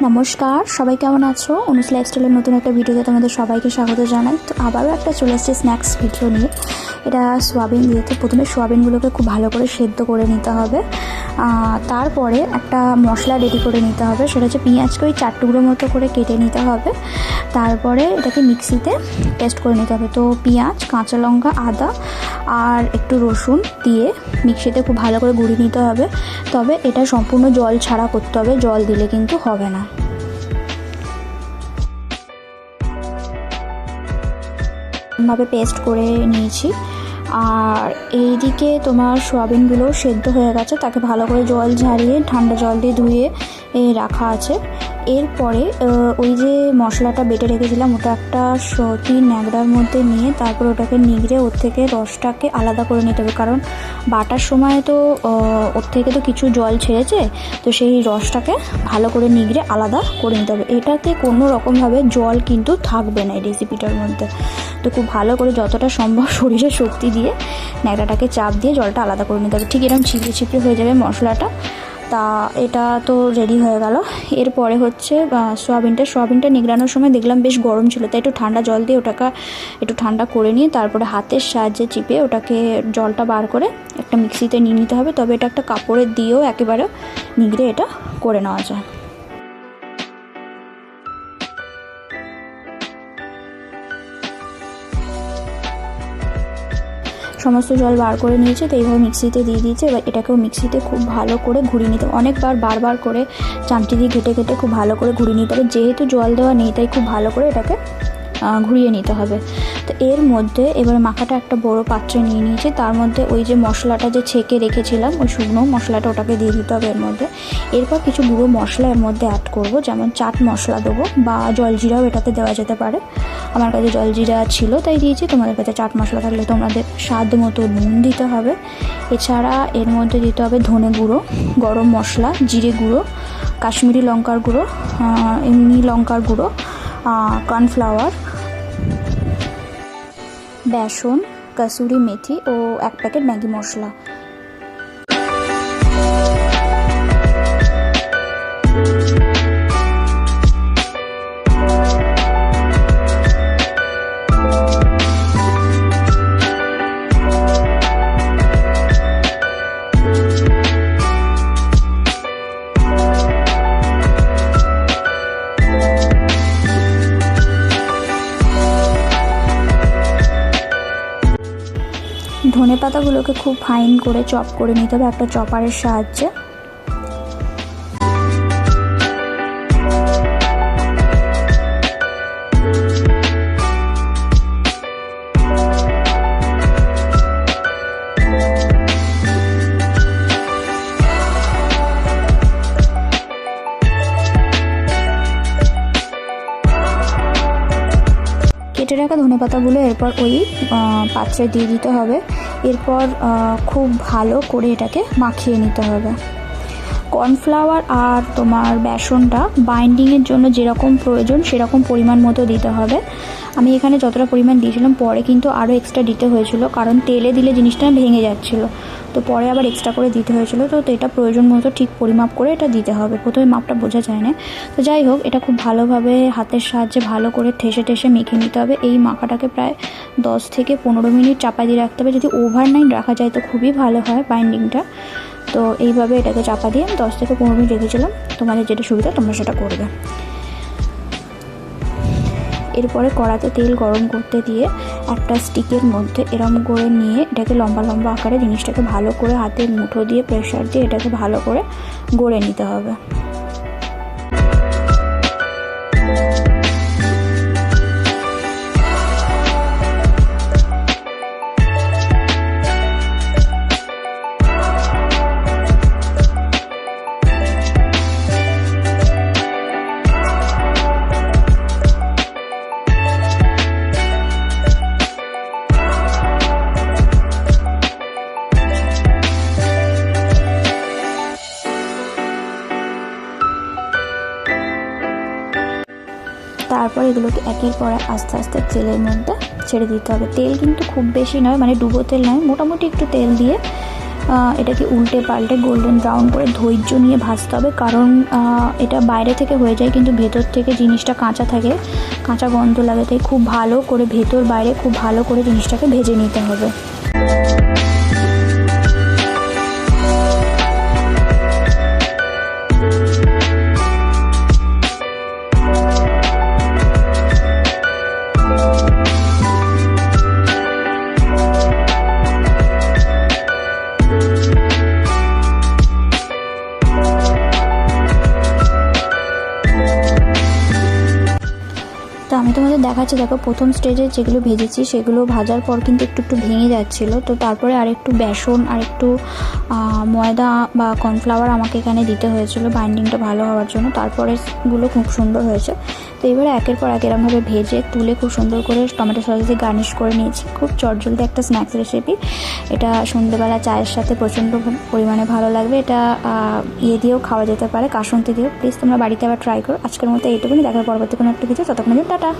নমস্কার, সবাই কেমন আছো? অনুস লাইফস্টাইলের নতুন একটা ভিডিওতে তোমাদের সবাইকে স্বাগত জানাই। তো আবারও একটা চলে এসেছে স্ন্যাক্স ভিডিও নিয়ে। এটা সোয়াবিন দিয়ে, তো প্রথমে সোয়াবিনগুলোকে খুব ভালো করে সেদ্ধ করে নিতে হবে। তারপরে একটা মশলা রেডি করে নিতে হবে, সেটা হচ্ছে পেঁয়াজকে ওই 4 টুকরো মতো করে কেটে নিতে হবে। তারপরে এটাকে মিক্সিতে পেস্ট করে নিতে হবে। তো পেঁয়াজ, কাঁচা লঙ্কা, আদা আর একটু রসুন দিয়ে মিক্সিতে খুব ভালো করে গুঁড়িয়ে নিতে হবে। তবে এটা সম্পূর্ণ জল ছাড়া করতে হবে, জল দিলে কিন্তু হবে না। ভাবে পেস্ট করে নিয়েছি। আর এইদিকে তোমার সোয়াবিনগুলো সেদ্ধ হয়ে গেছে, তাকে ভালো করে জল ঝারিয়ে ঠান্ডা জল দিয়ে ধুয়ে রাখা আছে। এরপরে ওই যে মশলাটা বেটে রেখেছিলাম, ওটা একটা সতি ন্যাকড়ার মধ্যে নিয়ে তারপর ওটাকে নিগড়ে ওর থেকে রসটাকে আলাদা করে নিতে হবে। কারণ বাটার সময় তো ওর থেকে তো কিছু জল ছেড়েছে, তো সেই রসটাকে ভালো করে নিগড়ে আলাদা করে নিতে হবে। এটাতে কোনো রকমভাবে জল কিন্তু থাকবে না এই রেসিপিটার মধ্যে। তো খুব ভালো করে যতটা সম্ভব শরীরে শক্তি দিয়ে ন্যাকড়াটাকে চাপ দিয়ে জলটা আলাদা করে নিতে হবে। ঠিক এরকম ছিপড়ে ছিপড়ে হয়ে যাবে মশলাটা। তা এটা তো রেডি হয়ে গেল। এরপরে হচ্ছে সোয়াবিনটা নিগড়ানোর সময় দেখলাম বেশ গরম ছিল, তাই একটু ঠান্ডা জল দিয়ে ওটাকে একটু ঠান্ডা করে নিয়ে তারপরে হাতের সাহায্যে চিপে ওটাকে জলটা বার করে একটা মিক্সিতে নিয়ে নিতে হবে। তবে এটা একটা কাপড়ে দিয়েও একেবারে নিগড়ে এটা করে নেওয়া যায়। সমস্ত জল বার করে নিয়েছে, তো এইভাবে মিক্সিতে দিয়ে দিয়েছে। এবার এটাকেও মিক্সিতে খুব ভালো করে ঘুরিয়ে নিতে হবে। অনেকবার বারবার করে চামচি দিয়ে ঘেটে ঘেটে খুব ভালো করে ঘুরিয়ে নিতে হবে। যেহেতু জল দেওয়া নেই তাই খুব ভালো করে এটাকে ঘুরিয়ে নিতে হবে। তো এর মধ্যে এবার মাখাটা একটা বড় পাত্রে নিয়ে নিয়েছি। তার মধ্যে ওই যে মশলাটা যে ছেঁকে রেখেছিলাম, ওই শুকনো মশলাটা ওটাকে দিয়ে দিতে হবে এর মধ্যে। এরপর কিছু গুঁড়ো মশলা এর মধ্যে অ্যাড করব, যেমন চাট মশলা দেবো বা জলজিরাও এটাতে দেওয়া যেতে পারে। আমার কাছে জলজিরা ছিল তাই দিয়েছি, তোমাদের কাছে চাট মশলা থাকলে তোমাদের স্বাদ মতো নুন দিতে হবে। এছাড়া এর মধ্যে দিতে হবে ধনে গুঁড়ো, গরম মশলা, জিরে গুঁড়ো, কাশ্মীরি লঙ্কার গুঁড়ো, এমনি লঙ্কার গুঁড়ো, কর্নফ্লাওয়ার, বেসন, কাসুরি মেথি ও 1 প্যাকেট ম্যাগি মশলা। ধনে পাতাগুলোকে খুব ফাইন করে চপ করে নিতে হবে একটা চপারের সাহায্যে। কেটে রাখা ধনে পাতাগুলো এরপর ওই পাত্রে দিয়ে দিতে হবে। এরপর খুব ভালো করে এটাকে মাখিয়ে নিতে হবে। কর্নফ্লাওয়ার আর তোমার বেসনটা বাইন্ডিংয়ের জন্য যেরকম প্রয়োজন সেরকম পরিমাণ মতো দিতে হবে। আমি এখানে যতটা পরিমাণ দিয়েছিলাম, পরে কিন্তু আরও এক্সট্রা দিতে হয়েছিল, কারণ তেলে দিলে জিনিসটা ভেঙে যাচ্ছিল, তো পরে আবার এক্সট্রা করে দিতে হয়েছিল। তো এটা প্রয়োজন মতো ঠিক পরিমাপ করে এটা দিতে হবে। প্রথমে মাপটা বোঝা যায় না, তো যাই হোক এটা খুব ভালোভাবে হাতের সাহায্যে ভালো করে ঠেসে ঠেসে মেখে নিতে হবে। এই মাখাটাকে প্রায় 10 থেকে 15 মিনিট চাপা দিয়ে রাখতে হবে। যদি ওভারনাইট রাখা যায় তো খুবই ভালো হয় বাইন্ডিংটা। তো এইভাবে এটাকে চাপা দিয়ে 10 থেকে 15 মিনিট রেখেছিলাম। তোমাদের যেটা সুবিধা তোমরা সেটা করবে। এরপরে কড়াতে তেল গরম করতে দিয়ে একটা স্টিকের মধ্যে এরম করে নিয়ে এটাকে লম্বা লম্বা আকারে জিনিসটাকে ভালো করে হাতের মুঠো দিয়ে প্রেসার দিয়ে এটাকে ভালো করে গড়ে নিতে হবে। তারপর এগুলোকে একের পর আস্তে আস্তে তেলের মধ্যে ছেড়ে দিতে হবে। তেল কিন্তু খুব বেশি নয়, মানে ডুবো তেল নয়, মোটামুটি একটু তেল দিয়ে এটাকে উল্টে পাল্টে গোল্ডেন ব্রাউন করে ধৈর্য নিয়ে ভাজতে হবে, কারণ এটা বাইরে থেকে হয়ে যায় কিন্তু ভেতর থেকে জিনিসটা কাঁচা থাকে, কাঁচা গন্ধ লাগে, তাই খুব ভালো করে ভেতর বাইরে খুব ভালো করে জিনিসটাকে ভেজে নিতে হবে। তো আমি তোমাদের দেখাচ্ছি, দেখো প্রথম স্টেজে যেগুলো ভেজেছি সেগুলো ভাজার পর কিন্তু একটু একটু ভেঙে যাচ্ছিলো, তো তারপরে আরেকটু বেসন আর একটু ময়দা বা কর্নফ্লাওয়ার আমাকে এখানে দিতে হয়েছিল বাইন্ডিংটা ভালো হওয়ার জন্য, তারপরে গুলো খুব সুন্দর হয়েছে। তো এবারে একের পর এক এরমভাবে ভেজে তুলে খুব সুন্দর করে টমেটো সস দিয়ে গার্নিশ করে নিয়েছি। খুব চটজলদি একটা স্ন্যাক্স রেসিপি, এটা সন্ধ্যেবেলা চায়ের সাথে প্রচণ্ড পরিমাণে ভালো লাগবে। এটা দিয়েও খাওয়া যেতে পারে, কাসুন্দি দিয়েও। প্লিজ তোমরা বাড়িতে আবার ট্রাই করো। আজকের মতো এইটুকুনি, দেখার পরবর্তী কোনো একটা কিছু, ততক্ষণ টাটা।